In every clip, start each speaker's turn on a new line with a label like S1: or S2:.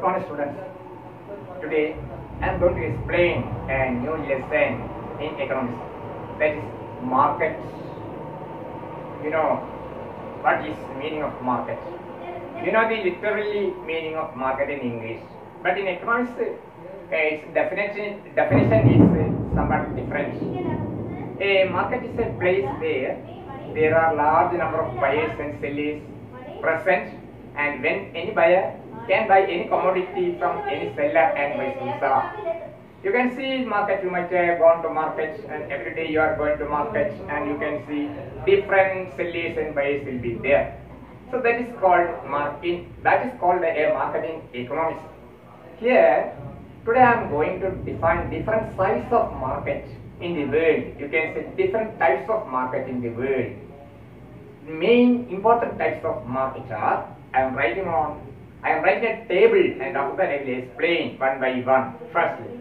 S1: Good morning, students. Today I am going to explain a new lesson in economics, that is market. You know what is the meaning of market? You know the literally meaning of market in English, but in economics, its definition is somewhat different. A market is a place where there are large number of buyers and sellers present, and when any buyer can buy any commodity from any seller and vice versa. You can see market, you might have gone to market, and every day you are going to market, and you can see different sellers and buyers will be there. So that is called marketing. That is called a marketing economics. Here, today I am going to define different size of market in the world. You can say different types of market in the world. The main important types of market are, I am writing a table, and after that I will explain one by one. Firstly,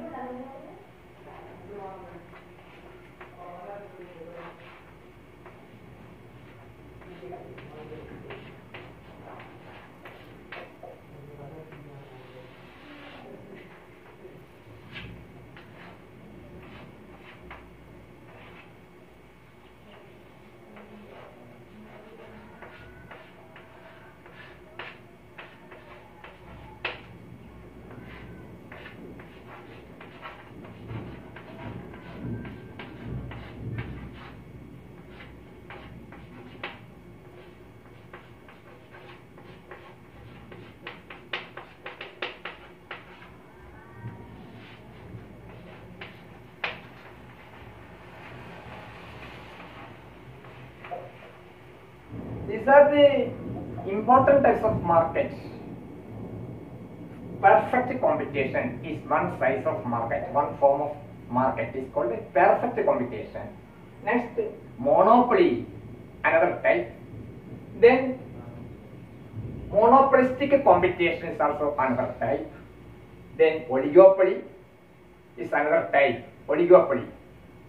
S1: these are the important types of markets. Perfect competition is one size of market, one form of market is called a perfect competition. Next, monopoly, another type. Then, monopolistic competition is also another type. Then, oligopoly is another type, oligopoly.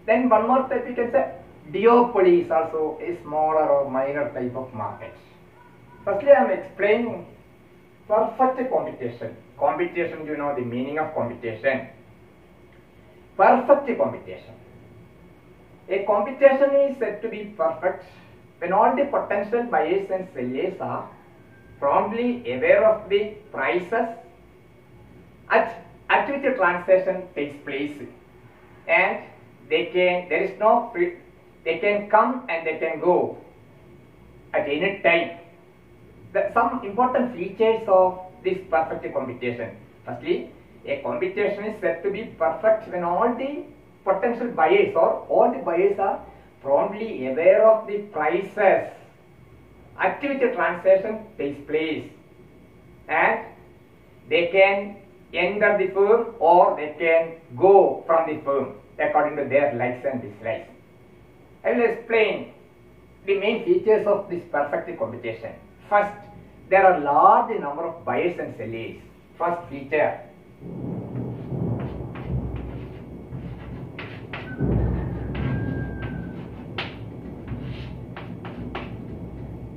S1: Then, one more type you can say, duopoly is also a smaller or minor type of market. Firstly, I am explaining perfect competition. Competition, you know the meaning of competition. Perfect competition. A competition is said to be perfect when all the potential buyers and sellers are promptly aware of the prices at which the transaction takes place, and they can come and they can go at any time. Some important features of this perfect competition. Firstly, a competition is said to be perfect when all the potential buyers or all the buyers are promptly aware of the prices at which the transaction takes place, and they can enter the firm or they can go from the firm according to their likes and dislikes. I will explain the main features of this perfect competition. First, there are large number of buyers and sellers. First feature.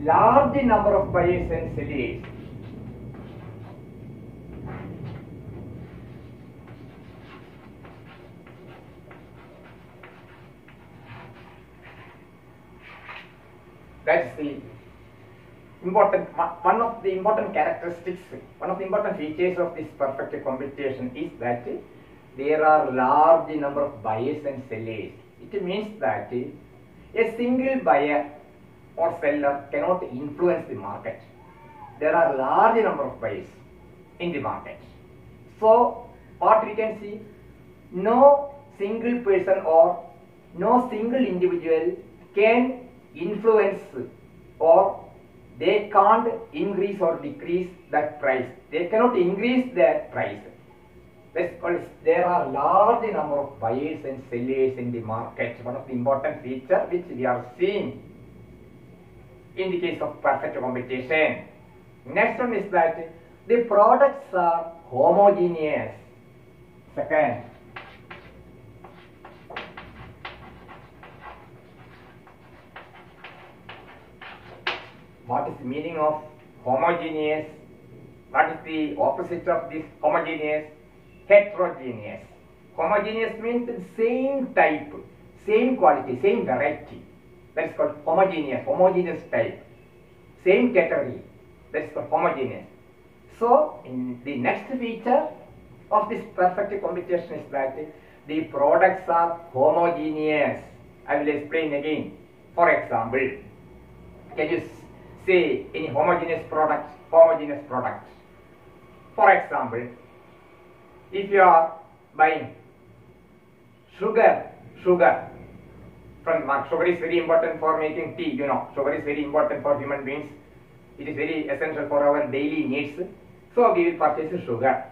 S1: Large number of buyers and sellers. That's the one of the important characteristics, one of the important features of this perfect competition is that there are large number of buyers and sellers. It means that a single buyer or seller cannot influence the market. There are large number of buyers in the market. So what we can see, no single person or no single individual can influence, or they can't increase or decrease that price. They cannot increase that price. That's because there are large number of buyers and sellers in the market. One of the important features which we are seeing in the case of perfect competition. Next one is that the products are homogeneous. Second, what is the meaning of homogeneous? What is the opposite of this homogeneous? Heterogeneous. Homogeneous means the same type, same quality, same variety. That is called homogeneous, homogeneous type. Same category. That is called homogeneous. So, in the next feature of this perfect computation is that the products are homogeneous. I will explain again. For example, can you say any homogeneous product? Homogeneous product. For example, if you are buying sugar from the market, sugar is very important for making tea. You know, sugar is very important for human beings. It is very essential for our daily needs. So we will purchase sugar.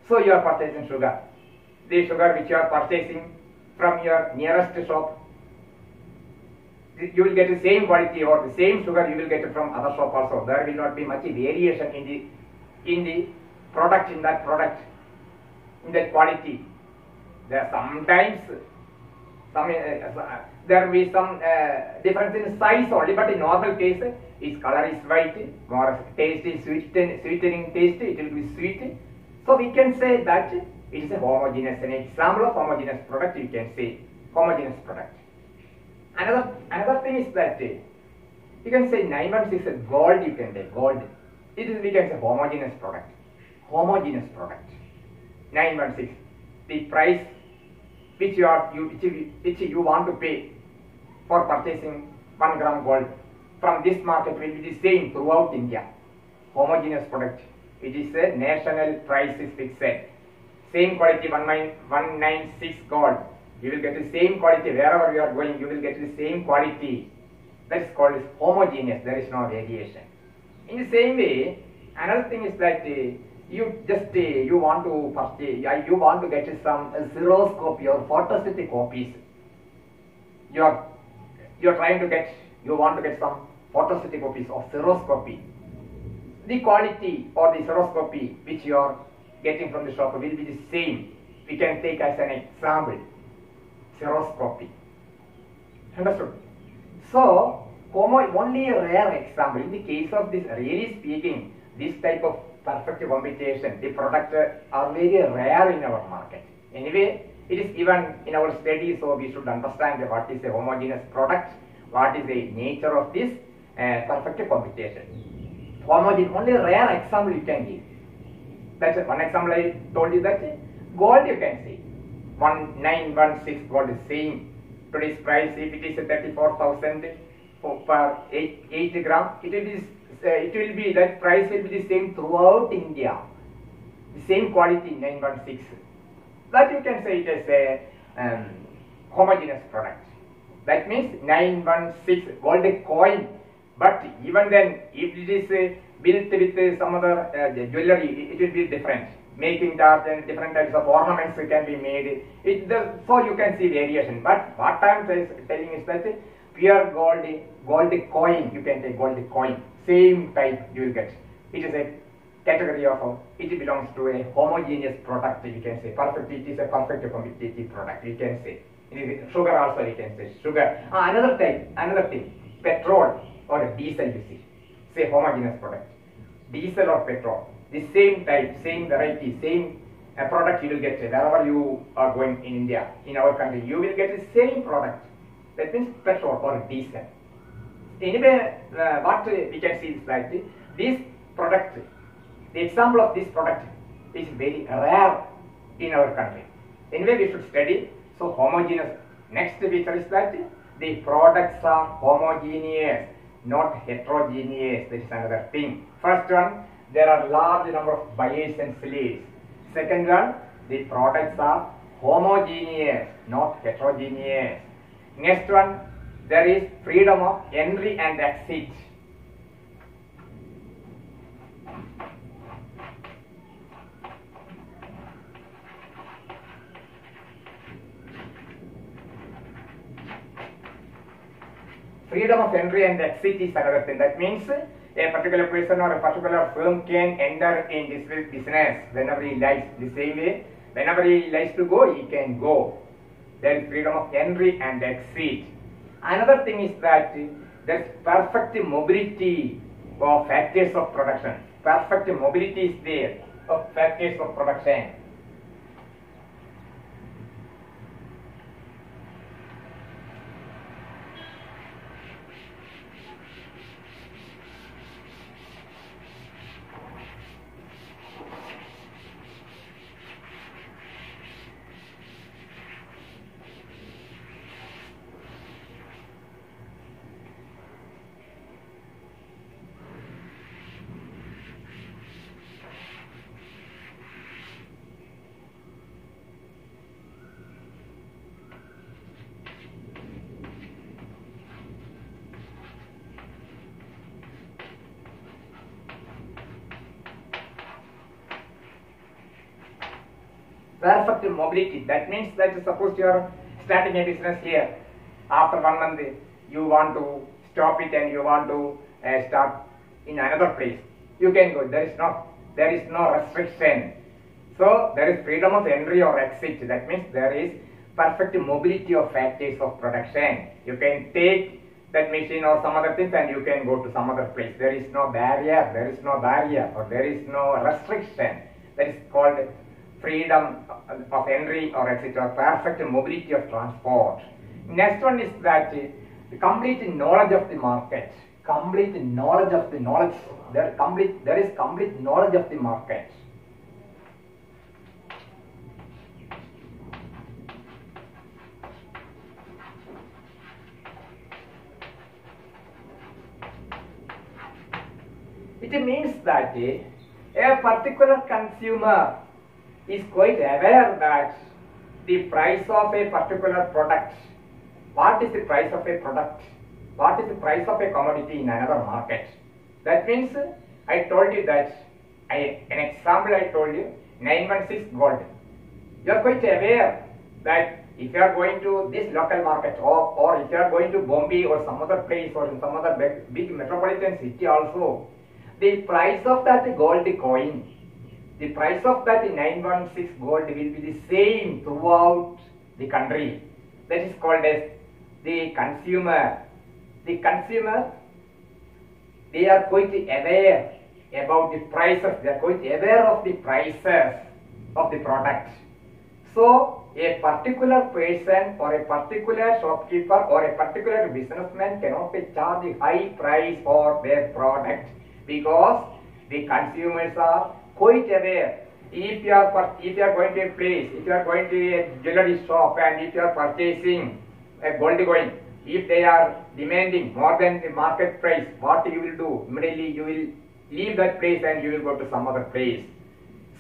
S1: So you are purchasing sugar. The sugar which you are purchasing from your nearest shop, you will get the same quality, or the same sugar you will get from other shop also. There will not be much variation in the product, in that product, in that quality. There sometimes there will be some difference in size only, but in normal case, its color is white, more taste is sweetening taste, it will be sweet. So we can say that it is a homogeneous. An example of homogeneous product, you can say homogeneous product. Another thing is that you can say 916 is gold. You can say gold. It is, we can say, homogeneous product. Homogeneous product. 916. The price which you want to pay for purchasing 1 gram gold from this market will be the same throughout India. Homogeneous product. It is a national price is fixed. Same quality 196 gold. You will get the same quality wherever you are going. You will get the same quality. That is called homogeneous. There is no variation. In the same way, another thing is that you want to purchase, you want to get some xeroscopy or photostatic copies. You want to get some photostatic copies of xeroscopy. The quality or the xeroscopy which you are getting from the shop will be the same. We can take as an example xeroscopy. Understood? So, only a rare example. In the case of this, really speaking, this type of perfect computation, the products are very rare in our market. Anyway, it is even in our study, so we should understand what is a homogeneous product, what is the nature of this perfect computation. Homogeneous, only a rare example you can give. That's one example I told you that gold you can see. 1916 gold is same. Today's price, if it is 34,000 per 8 gram, it will be, that price will be the same throughout India. The same quality 916. That you can say it as a homogeneous product. That means 916 gold coin. But even then, if it is built with some other jewelry, it will be different. Making that and different types of ornaments can be made. So you can see variation. But what I am telling is that pure gold coin, you can take gold coin, same type you will get. It is a category of, it belongs to a homogeneous product, you can say. Perfect, it is a perfect competitive product, you can say. Sugar also you can say, sugar. Another thing, petrol or diesel, you see. Say homogeneous product. Diesel or petrol. The same type, same variety, same product you will get wherever you are going in India, in our country. You will get the same product. That means petrol or diesel. Anyway, what we can see is that this product, the example of this product is very rare in our country. Anyway, we should study. So homogeneous. Next feature is that the products are homogeneous, not heterogeneous. That is another thing. First one, there are large number of buyers and sellers. Second one, the products are homogeneous, not heterogeneous. Next one, there is freedom of entry and exit. Freedom of entry and exit is another thing. That means a particular person or a particular firm can enter in this business whenever he likes. The same way, whenever he likes to go, he can go. There is freedom of entry and exit. Another thing is that there is perfect mobility of factors of production. perfect mobility is there of factors of production. Perfect mobility. That means that suppose you are starting a business here. After 1 month, you want to stop it and you want to start in another place. You can go. There is no restriction. So there is freedom of entry or exit. That means there is perfect mobility of factors of production. You can take that machine or some other things and you can go to some other place. There is no barrier. There is no barrier or there is no restriction. That is called freedom of entry or etc. Perfect mobility of transport. Next one is that the complete knowledge of the market. Complete knowledge of the knowledge. There is complete knowledge of the market. It means that a particular consumer is quite aware that the price of a particular product, what is the price of a product, what is the price of a commodity in another market. That means I told you that, an example I told you, 916 gold. You are quite aware that if you are going to this local market or if you are going to Bombay or some other place or in some other big metropolitan city also, the price of that gold coin, the price of that 916 gold will be the same throughout the country. That is called as the consumer. The consumer, they are quite aware about the prices. They are quite aware of the prices of the product. So a particular person or a particular shopkeeper or a particular businessman cannot charge a high price for their product because the consumers are quite aware. If you are going to a place, if you are going to a jewelry shop and if you are purchasing a gold coin, if they are demanding more than the market price, what you will do? Immediately you will leave that place and you will go to some other place.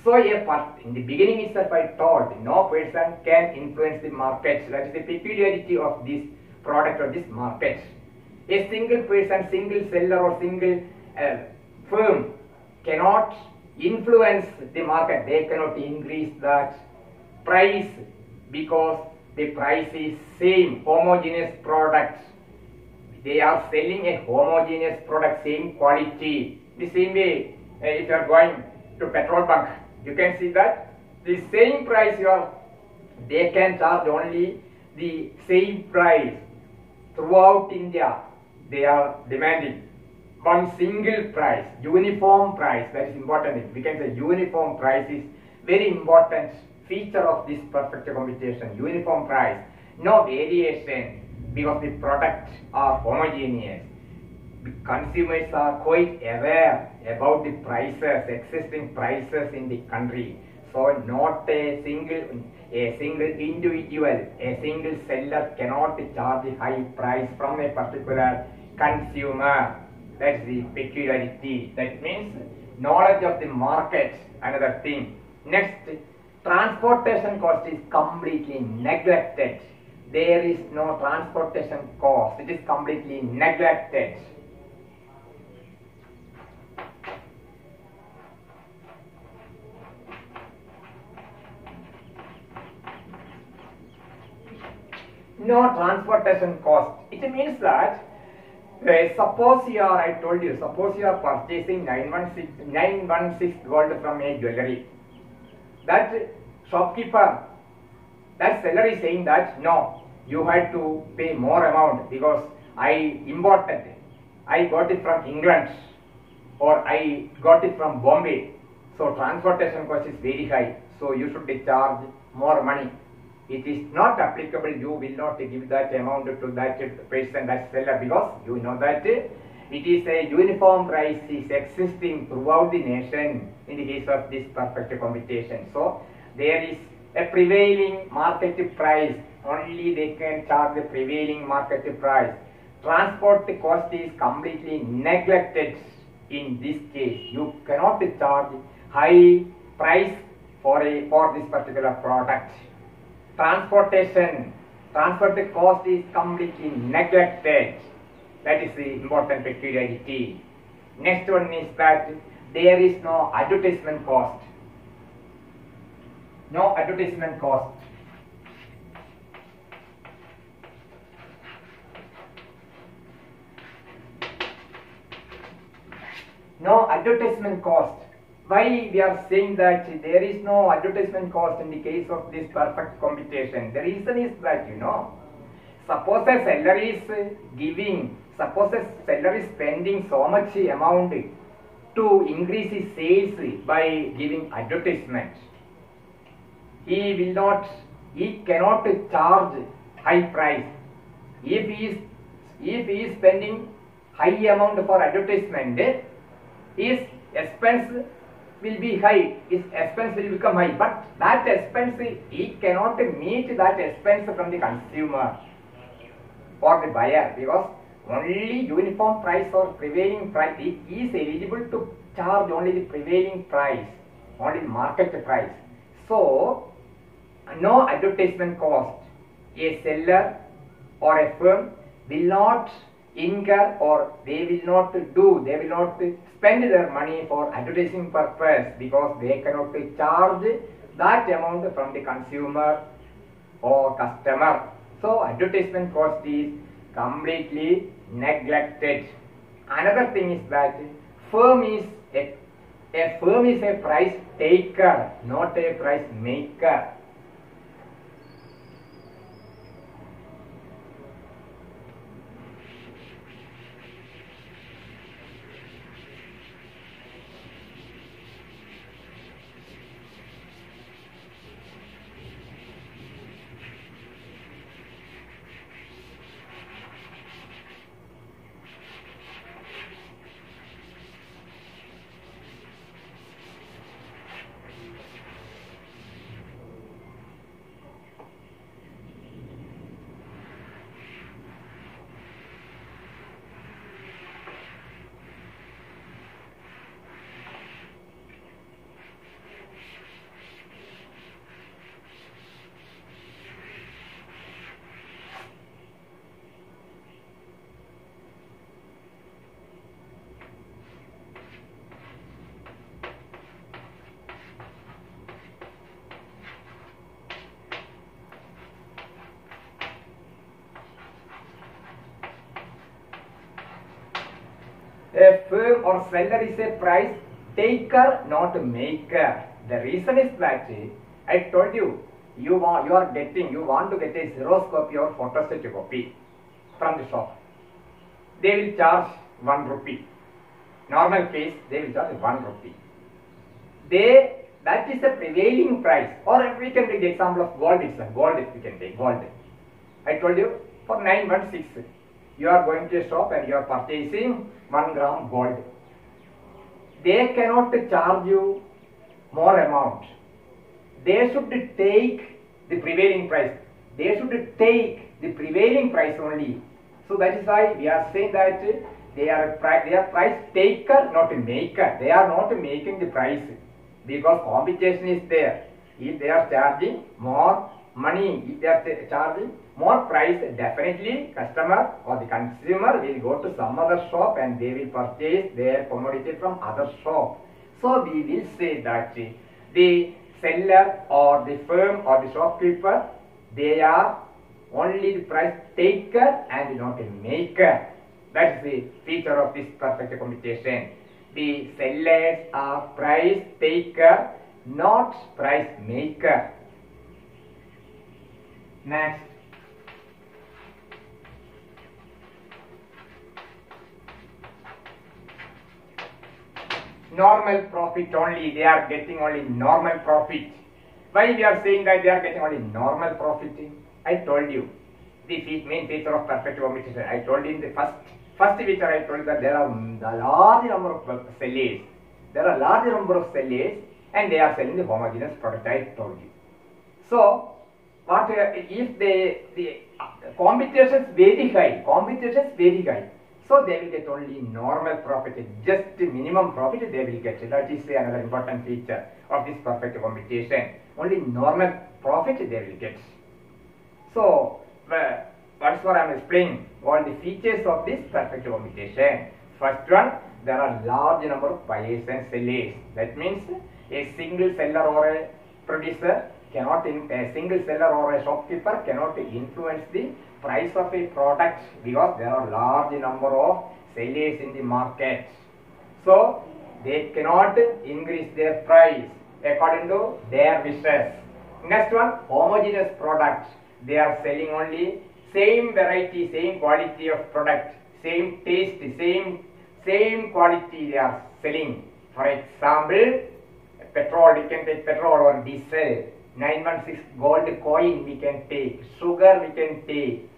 S1: So in the beginning itself I told, no person can influence the market. That is the peculiarity of this product or this market. A single person, single seller or single firm cannot influence the market. They cannot increase that price because the price is same, homogeneous product. They are selling a homogeneous product, same quality. The same way, if you are going to petrol bunk, you can see that the same price they can charge only the same price throughout India. They are demanding one single price, uniform price. That is important. We can say uniform price is very important feature of this perfect computation. Uniform price, no variation because the products are homogeneous. The consumers are quite aware about the prices, existing prices in the country. So not a single individual, a single seller cannot charge a high price from a particular consumer. That's the peculiarity. That means knowledge of the market, another thing. Next, transportation cost is completely neglected. There is no transportation cost. It is completely neglected. No transportation cost. It means that suppose I told you, suppose you are purchasing 916 gold from a jewelry. That shopkeeper, that seller is saying that no, you had to pay more amount because I imported it. I got it from England. or I got it from Bombay. So transportation cost is very high. So you should charge more money. It is not applicable. You will not give that amount to that person, that seller, because you know that it is a uniform price is existing throughout the nation in the case of this perfect competition. So there is a prevailing market price. Only they can charge the prevailing market price. Transport cost is completely neglected in this case. You cannot charge high price for this particular product. Transport cost is completely neglected. That is the important peculiarity. Next one is that there is no advertisement cost. No advertisement cost. No advertisement cost. Why we are saying that there is no advertisement cost in the case of this perfect competition? The reason is that, suppose a seller is spending so much amount to increase his sales by giving advertisement. He cannot charge high price. If he is spending high amount for advertisement, his expense will be high, his expense will become high, but that expense, he cannot meet that expense from the consumer or the buyer, because only uniform price or prevailing price, he is eligible to charge only the prevailing price, only the market price. So no advertisement cost. A seller or a firm will not incur, or they will not spend their money for advertising purpose, because they cannot charge that amount from the consumer or customer. So advertisement cost is completely neglected. Another thing is that a firm is a price taker, not a price maker. A firm or seller is a price taker, not maker. The reason is that I told you, you want to get a Xerox copy or photostat copy from the shop. They will charge 1 rupee. Normal case, they will charge 1 rupee. That is the prevailing price. Or we can take the example of gold itself. Gold, we can take gold. I told you for 916. You are going to a shop and you are purchasing 1 gram gold. They cannot charge you more amount. They should take the prevailing price. They should take the prevailing price only. So that is why we are saying that they are price taker, not a maker. They are not making the price, because competition is there. If they are charging more money, if they are charging more price, definitely customer or the consumer will go to some other shop and they will purchase their commodity from other shop. So we will say that the seller or the firm or the shopkeeper, they are only the price taker and not a maker. That is the feature of this perfect competition. The sellers are price taker, not price maker. Next. normal profit only. They are getting only normal profit. Why we are saying that they are getting only normal profit? I told you the main feature of perfect competition. I told you in the first feature. I told that there are a large number of sellers. There are large number of sellers, and they are selling the homogeneous product. I told you. So, what if the competition is very high? Competition is very high. So they will get only normal profit, just minimum profit they will get. That is another important feature of this perfect competition. Only normal profit they will get. So, what's what I am explaining? All the features of this perfect competition. First one, there are large number of buyers and sellers. That means a single seller or a producer cannot, a single seller or a shopkeeper cannot influence the price of a product because there are large number of sellers in the market. So they cannot increase their price according to their wishes. Next one, homogeneous product. They are selling only same variety, same quality of product, same taste, same quality they are selling. For example, petrol, we can take petrol or diesel. 916 gold coin we can take, sugar we can take,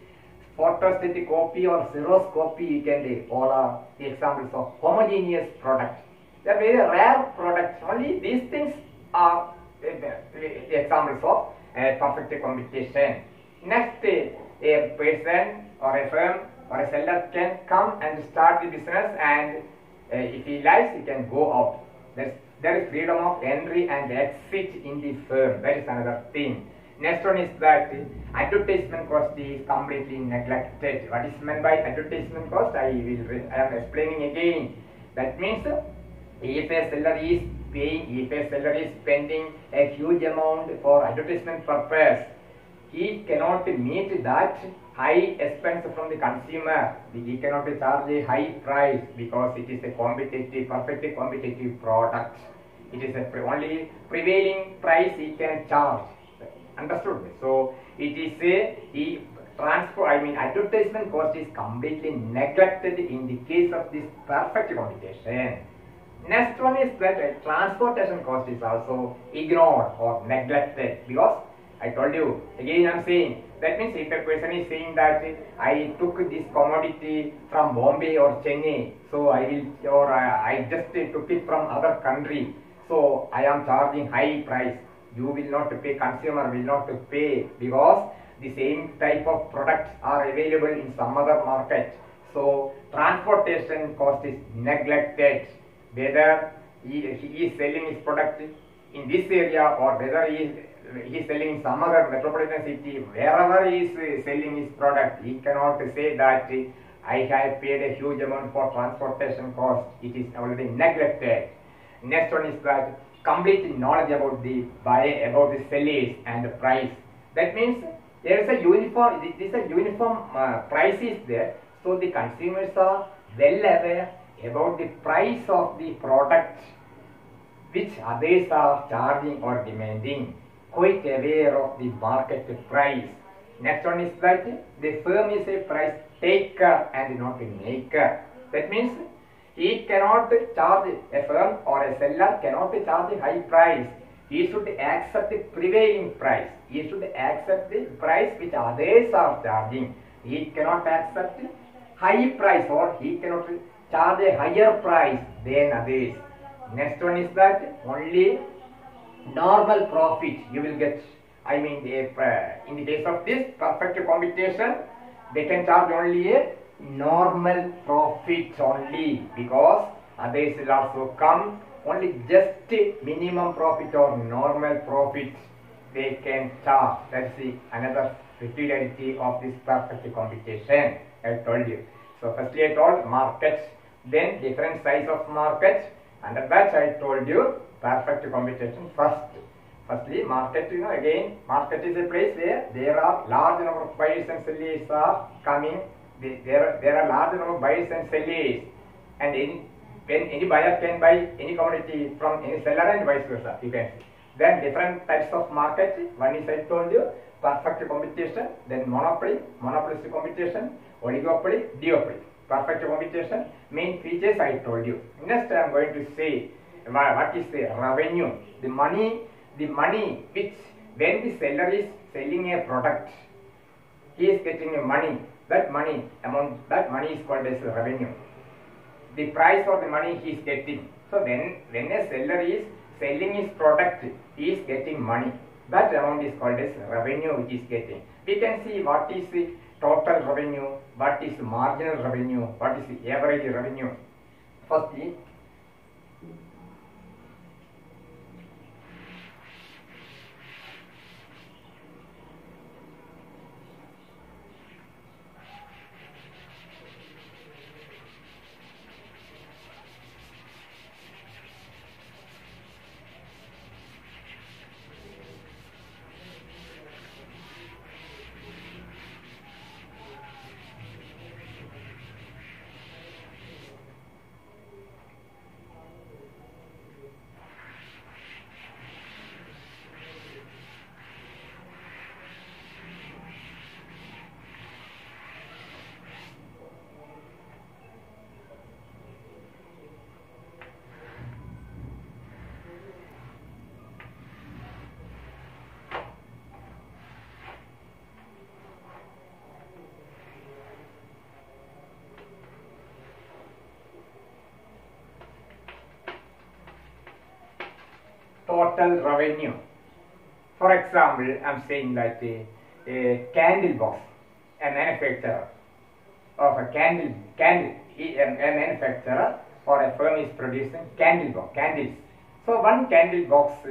S1: photostatic copy or Xerox copy we can take. All are the examples of homogeneous products. They are very rare products. Only these things are the examples of perfect competition. Next, a person or a firm or a seller can come and start the business, and if he likes, he can go out. There is freedom of entry and exit in the firm. That is another thing. Next one is that advertisement cost is completely neglected. What is meant by advertisement cost? I am explaining again. That means if a seller is paying, if a seller is spending a huge amount for advertisement purpose, he cannot meet that high expense from the consumer. He cannot charge a high price because it is a competitive, perfectly competitive product. It is a only prevailing price he can charge. Understood? So it is a advertisement cost is completely neglected in the case of this perfect competition. Next one is that transportation cost is also ignored or neglected because I told you, again I am saying, that means if a person is saying that I took this commodity from Bombay or Chennai, so I just took it from other country, so I am charging high price. You will not pay, consumer will not pay because the same type of products are available in some other market. So transportation cost is neglected. Whether he is selling his product in this area or whether he is selling in some other metropolitan city, wherever he is selling his product, he cannot say that I have paid a huge amount for transportation cost. It is already neglected. Next one is that complete knowledge about the buyer, about the sellers and the price. That means there is a uniform, price is there. So the consumers are well aware about the price of the product which others are charging or demanding, quite aware of the market price. Next one is that the firm is a price taker and not a maker. That means he cannot charge, a firm or a seller cannot charge a high price. He should accept the prevailing price. He should accept the price which others are charging. He cannot accept high price or he cannot charge a higher price than others. Next one is that only normal profit you will get. I mean, in the case of this perfect competition, they can charge only a normal profit only because others will also come only just minimum profit or normal profit they can charge. That's another peculiarity of this perfect competition. I told you. So firstly I told markets, then different size of markets. Under that I told you perfect competition first. Firstly, market, again, market is a place where there are large number of buyers and sellers are coming. There are large number of buyers and sellers, and when any buyer can buy any commodity from any seller and vice versa, you can see. Then different types of market. One is I told you perfect competition, then monopoly, monopolistic competition, oligopoly, duopoly. Perfect competition, main features I told you. Next I am going to say what is the revenue? The money which when the seller is selling a product, he is getting a money. That money is called as revenue. The price for the money he is getting. So when a seller is selling his product, he is getting money. That amount is called as revenue which is getting. We can see what is the total revenue, what is marginal revenue, what is the average revenue. Firstly, total revenue. For example, I am saying that a candle box, a manufacturer of a candle, a manufacturer or a firm is producing candles. So one candle box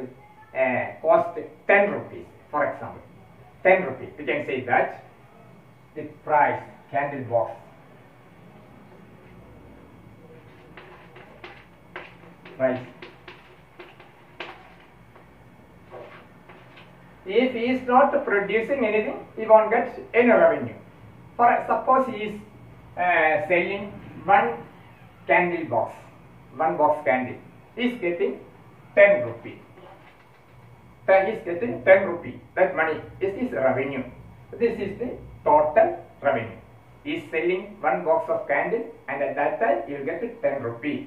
S1: cost 10 rupees, for example. 10 rupees. We can say that the price candle box price. If he is not producing anything, he won't get any revenue. For suppose he is selling one candle box, one box candle, he is getting 10 rupees. He is getting 10 rupees. That money is his revenue. This is the total revenue. He is selling one box of candle, and at that time he will get 10 rupees.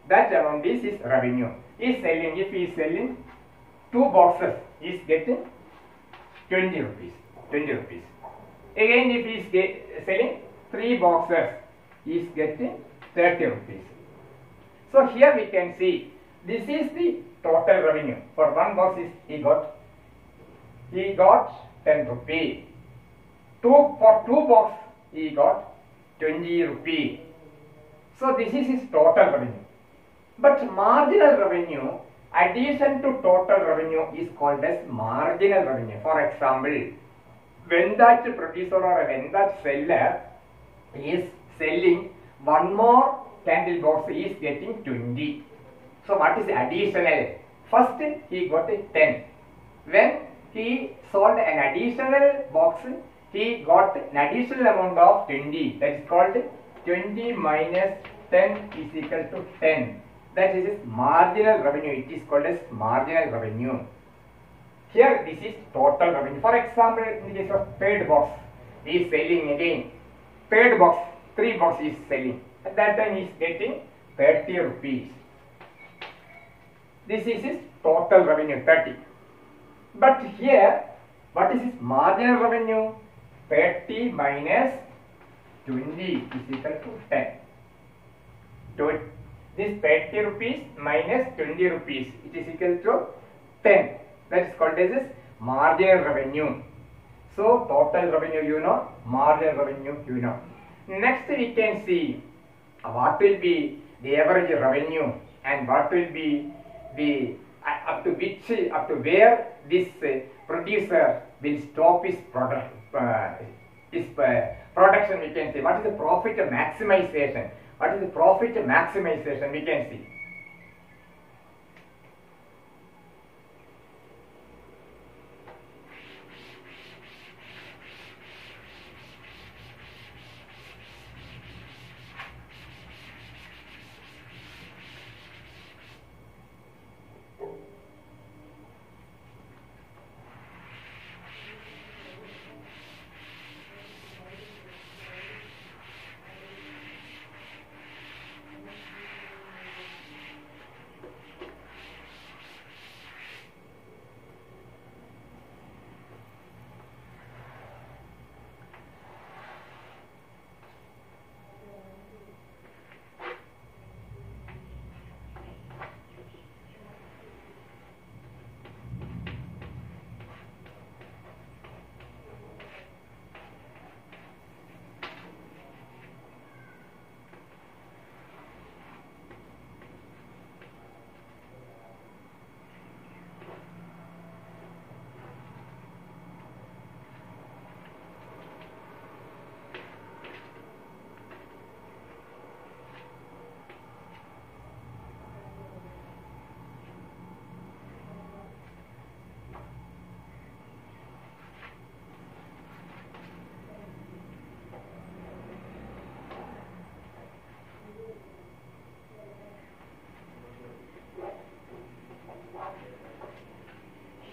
S1: That amount is his revenue. He is selling, if he is selling 2 boxes, he is getting 20 rupees. 20 rupees. Again, if he is selling 3 boxes, he is getting 30 rupees. So here we can see this is the total revenue. For one box he got 10 rupees. For 2 box he got 20 rupees. So this is his total revenue. But marginal revenue, addition to total revenue, is called as marginal revenue. For example, when that producer or when that seller is selling one more candle box, he is getting 20. So what is additional? First he got 10. When he sold an additional box, he got an additional amount of 20. That is called 20 minus 10 is equal to 10. That is marginal revenue. It is called as marginal revenue. Here this is total revenue. For example, in the case of paid box, he is selling again. Paid box, 3 boxes he is selling. At that time he is getting 30 rupees. This is his total revenue, 30. But here, what is his marginal revenue? 30 minus 20 is equal to 10. So this 30 rupees minus 20 rupees, it is equal to 10. That is called as marginal revenue. So total revenue you know, marginal revenue you know. Next we can see what will be the average revenue and what will be the up to where this producer will stop his product production. We can see what is the profit maximization. What is the profit maximization? We can see.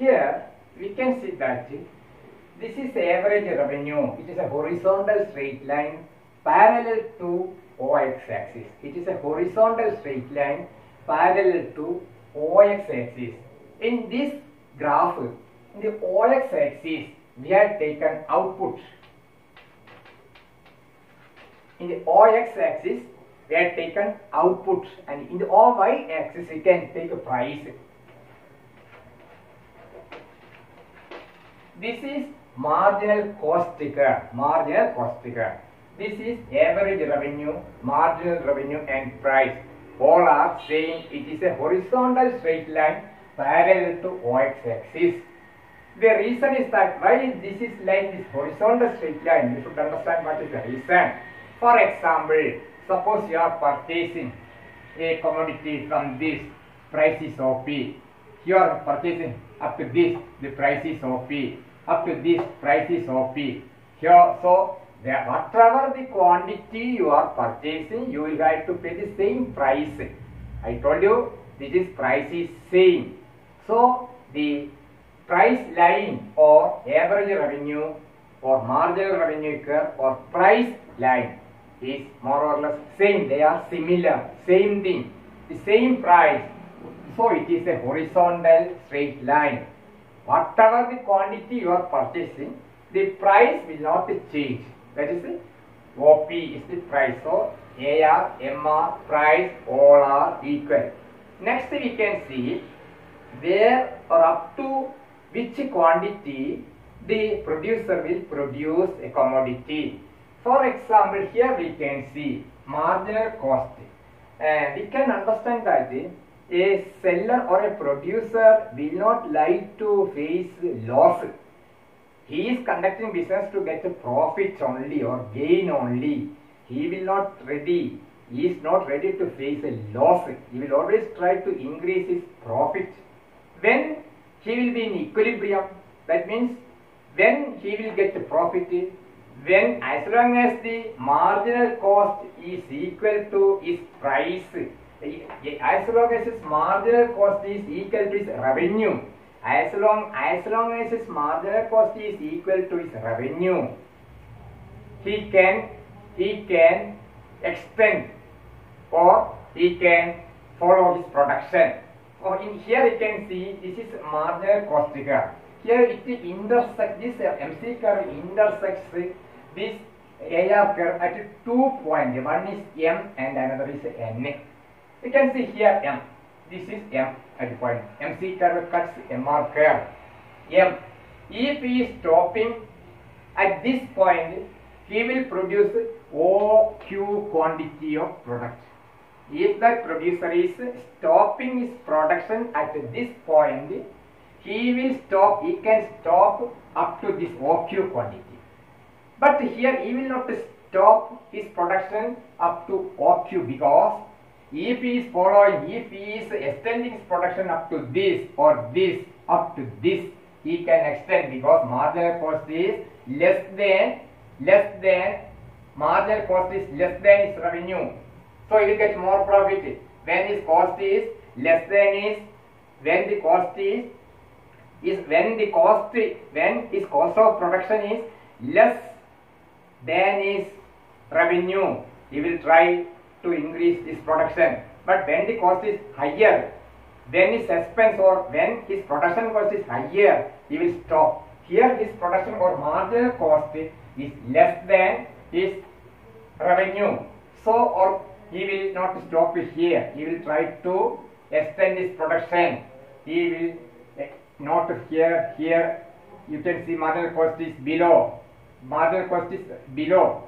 S1: here we can see that this is average revenue. It is a horizontal straight line parallel to OX axis. It is a horizontal straight line parallel to OX axis. In this graph, in the OX axis, we have taken output. In the OX axis, we have taken output, and in the OY axis, we can take a price. This is marginal cost figure. Marginal cost figure. This is average revenue, marginal revenue, and price. All are saying it is a horizontal straight line parallel to OX axis. The reason is that why this is like this horizontal straight line, you should understand what is the reason. For example, suppose you are purchasing a commodity from this, price is OP. You are purchasing up to this, the price is OP. Up to this, price is OP. Here, so whatever the quantity you are purchasing, you will have to pay the same price. I told you this is price is same. So the price line or average revenue or marginal revenue curve or price line is more or less same. They are similar, same thing, the same price. So it is a horizontal straight line. Whatever the quantity you are purchasing, the price will not change. That is OP is the price. So AR, MR, price, all are equal. Next we can see where or up to which quantity the producer will produce a commodity. For example, here we can see marginal cost. We can understand that a seller or a producer will not like to face loss. He is conducting business to get a profit only or gain only. He is not ready to face a loss. He will always try to increase his profit. When he will be in equilibrium, that means when he will get the profit, when as long as the marginal cost is equal to his price, as long as his marginal cost is equal to his revenue, as long as his marginal cost is equal to his revenue, he can extend or he can follow his production. Or in here you can see this is marginal cost figure. Here it intersects, this MC curve intersects this AR curve at 2 points. One is M and another is N. You can see here M. This is M at point. MC curve cuts MR curve. M. If he is stopping at this point, he will produce OQ quantity of product. If the producer is stopping his production at this point, he can stop up to this OQ quantity. But here he will not stop his production up to OQ, because if he is extending his production up to this or this, up to this, he can extend, because marginal cost is less than marginal cost is less than his revenue. So he will get more profit. When his cost is less than when his cost of production is less than his revenue, he will try to increase his production. But when the cost is higher, when his expense or when his production cost is higher, he will stop. Here his production or marginal cost is less than his revenue. So, or he will not stop it here. He will try to extend his production. He will not here. Here you can see marginal cost is below. Marginal cost is below.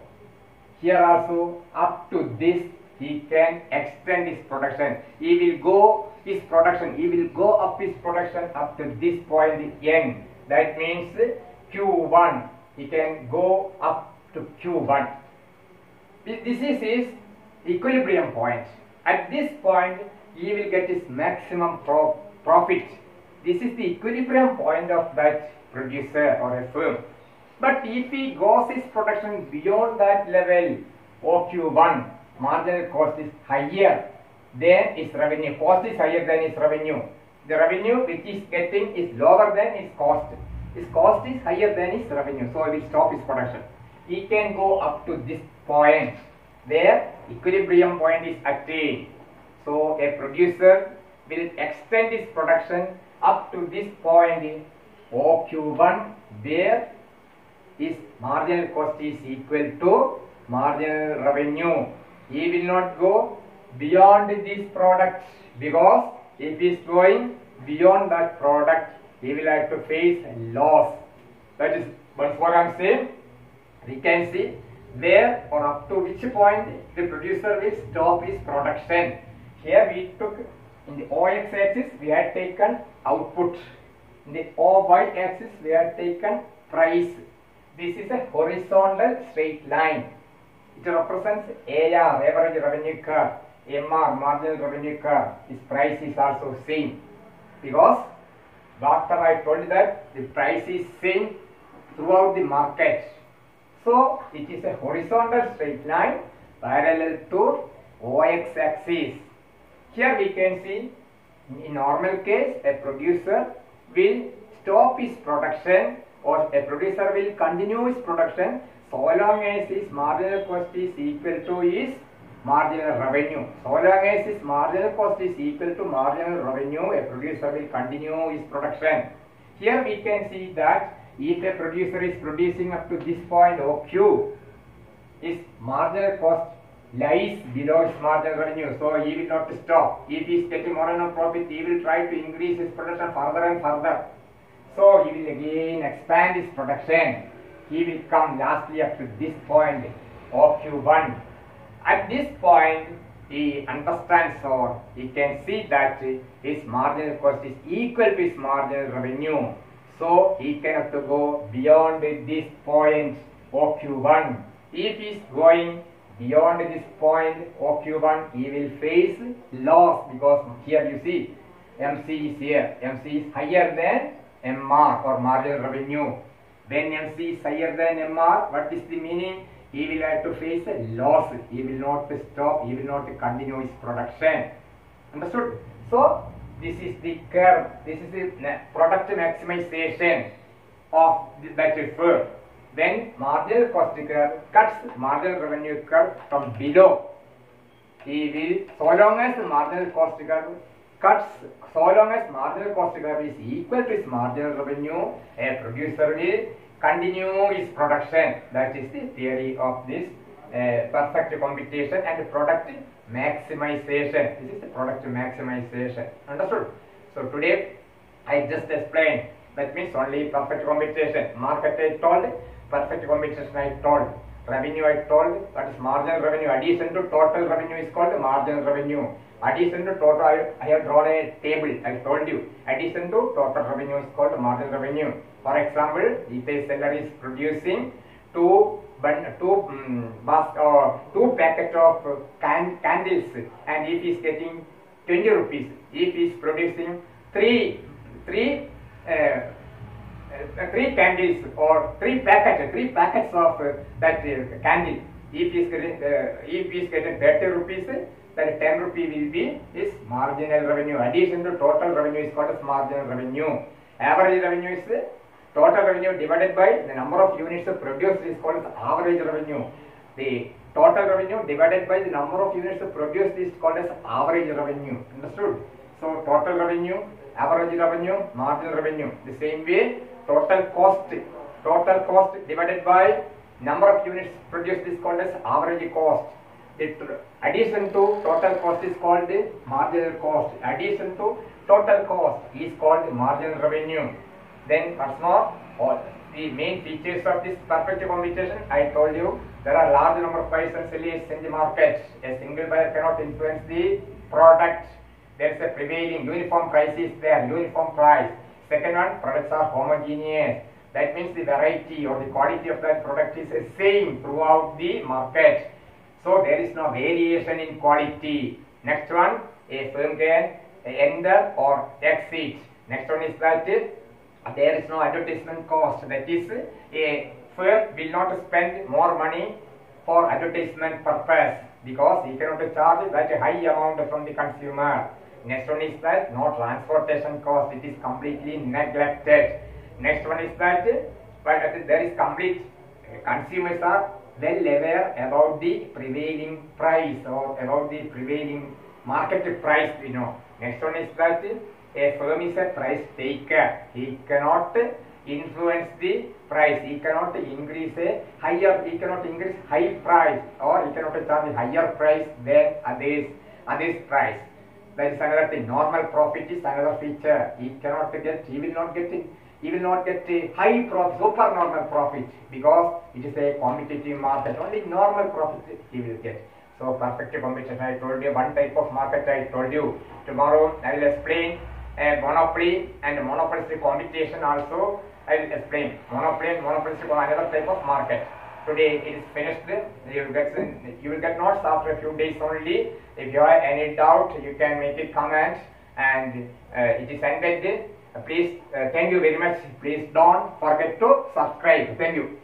S1: Here also up to this he can extend his production. He will go up his production up to this point N. That means Q1. He can go up to Q1. This is his equilibrium point. At this point, he will get his maximum profit. This is the equilibrium point of that producer or a firm. But if he goes his production beyond that level, OQ1, marginal cost is higher than his revenue. Cost is higher than his revenue. the revenue which is getting is lower than its cost. Its cost is higher than its revenue, so it will stop its production. It can go up to this point where equilibrium point is attained. So a producer will extend its production up to this point OQ1 where his marginal cost is equal to marginal revenue. He will not go beyond this product, because if he is going beyond that product, he will have to face loss. That is what I am saying. We can see where or up to which point the producer will stop his production. Here we took, in the OX axis we had taken output, in the OY axis we had taken price. This is a horizontal straight line. It represents AR, average revenue curve, MR, marginal revenue curve. Its price is also same, because after I told that the price is same throughout the market. So it is a horizontal straight line parallel to OX axis. Here we can see, in normal case, a producer will stop his production, or a producer will continue his production so long as his marginal cost is equal to his marginal revenue. So long as his marginal cost is equal to marginal revenue, a producer will continue his production. Here we can see that if a producer is producing up to this point OQ, his marginal cost lies below his marginal revenue, so he will not stop. If he is getting more and more profit, he will try to increase his production further and further. So he will again expand his production. He will come lastly up to this point OQ1. At this point, he understands, or he can see that his marginal cost is equal to his marginal revenue. So he cannot go beyond this point OQ1. If he is going beyond this point OQ1, he will face loss, because here you see MC is here. MC is higher than MR, or marginal revenue. When MC is higher than MR, what is the meaning? He will have to face a loss. He will not stop. He will not continue his production. Understood? So this is the curve. This is the product maximization of that firm. When marginal cost curve cuts marginal revenue curve from below, he will, so long as the marginal cost curve cuts, so long as marginal cost curve is equal to his marginal revenue, a producer will continue his production. That is the theory of this perfect computation and product maximization. This is the product maximization. Understood? So today I just explained. That means only perfect computation. Market I told, perfect computation I told, revenue I told. That is marginal revenue. Addition to total revenue is called marginal revenue. Addition to total, I have drawn a table. I told you. Addition to total revenue is called marginal revenue. For example, if a seller is producing two packets of candles, and if he is getting 20 rupees, if he is producing three candles or three packets of that candle, if he is getting 30 rupees, then 10 rupee will be his marginal revenue. Addition to total revenue is called as marginal revenue. Average revenue is total revenue divided by the number of units produced is called as average revenue. The total revenue divided by the number of units produced is called as average revenue. Understood? So total revenue, average revenue, marginal revenue. The same way, total cost divided by number of units produced is called as average cost. The addition to total cost is called the marginal cost. Addition to total cost is called marginal revenue. Then once more, all the main features of this perfect computation, I told you there are large number of buyers and sellers in the market. A single buyer cannot influence the product. There is a prevailing uniform price is there, uniform price. Second one, products are homogeneous. That means the variety or the quality of that product is the same throughout the market. So there is no variation in quality. Next one, a firm can enter or exit. Next one is that there is no advertisement cost. That is, a firm will not spend more money for advertisement purpose, because he cannot charge that high amount from the consumer. Next one is that no transportation cost. It is completely neglected. Next one is that but there is complete consumers are well aware about the prevailing price or about the prevailing market price. Next one is that a firm is a price taker. He cannot influence the price. He cannot increase he cannot increase high price, or he cannot charge a higher price than others price. That is another thing. Normal profit is another feature. He will not get a high profit, super normal profit, because it is a competitive market. Only normal profit he will get. So perfect competition, I told you one type of market. I told you. Tomorrow I will explain monopoly and monopolistic competition also. I will explain monopoly and monopolistic another type of market. Today it is finished. You will get notes after a few days only. If you have any doubt, you can make a comment, and it is ended. Please, thank you very much. Please don't forget to subscribe. Thank you.